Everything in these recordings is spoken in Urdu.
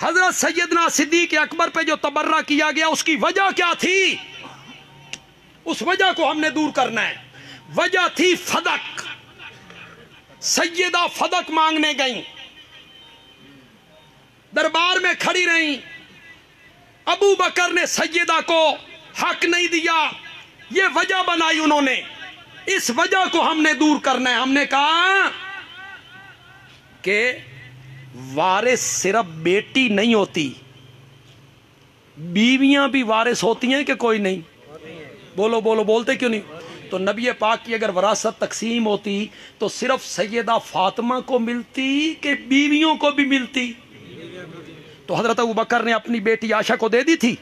حضرت سیدنا صدیق اکبر پہ جو تبرہ کیا گیا اس کی وجہ کیا تھی؟ اس وجہ کو ہم نے دور کرنا ہے۔ وجہ تھی فدق۔ سیدہ فدق مانگنے گئیں، دربار میں کھڑی رہیں، ابو بکر نے سیدہ کو حق نہیں دیا، یہ وجہ بنائی انہوں نے۔ اس وجہ کو ہم نے دور کرنا ہے۔ ہم نے کہا کہ وارث صرف بیٹی نہیں ہوتی، بیویاں بھی وارث ہوتی ہیں کہ کوئی نہیں؟ بولو بولو، بولتے کیوں نہیں؟ تو نبی پاک کی اگر وراثت تقسیم ہوتی تو صرف سیدہ فاطمہ کو ملتی کہ بیویوں کو بھی ملتی؟ تو حضرت ابو بکر نے اپنی بیٹی عائشہ کو دے دی تھی،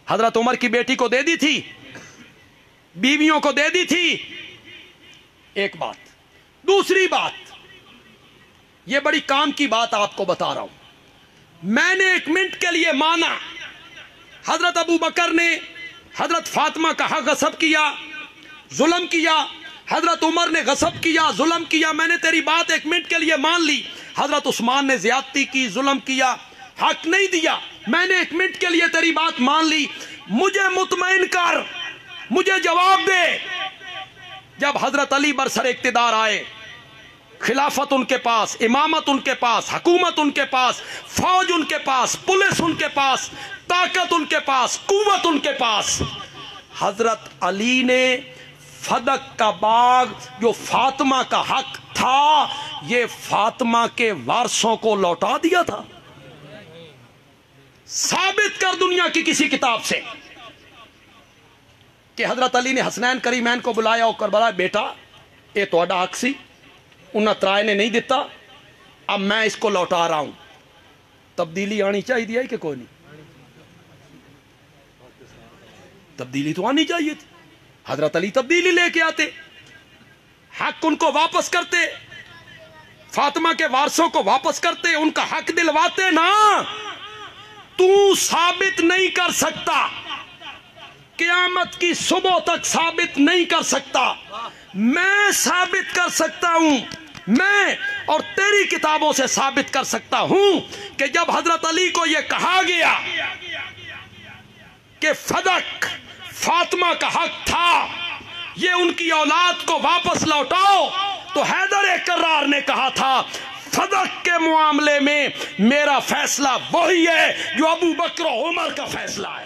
حضرت عمر کی بیٹی کو دے دی تھی، بیویوں کو دے دی تھی۔ ایک بات۔ دوسری بات، یہ بڑی کام کی بات آپ کو بتا رہا ہوں۔ میں نے ایک منٹ کے لیے مانا حضرت ابو بکر نے حضرت فاطمہ کا حق غصب کیا، ظلم کیا، حضرت عمر نے غصب کیا، ظلم کیا، میں نے تیری بات ایک منٹ کے لیے مان لی۔ حضرت عثمان نے زیادتی کی، ظلم کیا، حق نہیں دیا، میں نے ایک منٹ کے لیے تیری بات مان لی۔ مجھے مطمئن کر، مجھے جواب دے، جب حضرت علی برسر اقتدار آئے، خلافت ان کے پاس، امامت ان کے پاس، حکومت ان کے پاس، فوج ان کے پاس، پولیس ان کے پاس، طاقت ان کے پاس، قوت ان کے پاس، حضرت علی نے فدق کا باغ جو فاطمہ کا حق تھا یہ فاطمہ کے وارثوں کو لوٹا دیا تھا۔ ثابت کر دنیا کی کسی کتاب سے کہ حضرت علی نے حسنین کریمین کو بلایا اور کربلا بیٹا اے تہاڈا حق سی، انہاں ترائے نے نہیں دیتا، اب میں اس کو لوٹا رہا ہوں۔ تبدیلی آنی چاہیے کہ کوئی نہیں؟ تبدیلی تو آنی چاہیے تھی۔ حضرت علی تبدیلی لے کے آتے، حق ان کو واپس کرتے، فاطمہ کے وارثوں کو واپس کرتے، ان کا حق دلواتے نا۔ تو ثابت نہیں کر سکتا، قیامت کی صبح تک ثابت نہیں کر سکتا، میں ثابت کر سکتا ہوں، میں اور تیری کتابوں سے ثابت کر سکتا ہوں کہ جب حضرت علی کو یہ کہا گیا کہ فدق فاطمہ کا حق تھا، یہ ان کی اولاد کو واپس لوٹاؤ، تو حیدر کرار نے کہا تھا فدق کے معاملے میں میرا فیصلہ وہی ہے جو ابو بکر و عمر کا فیصلہ ہے۔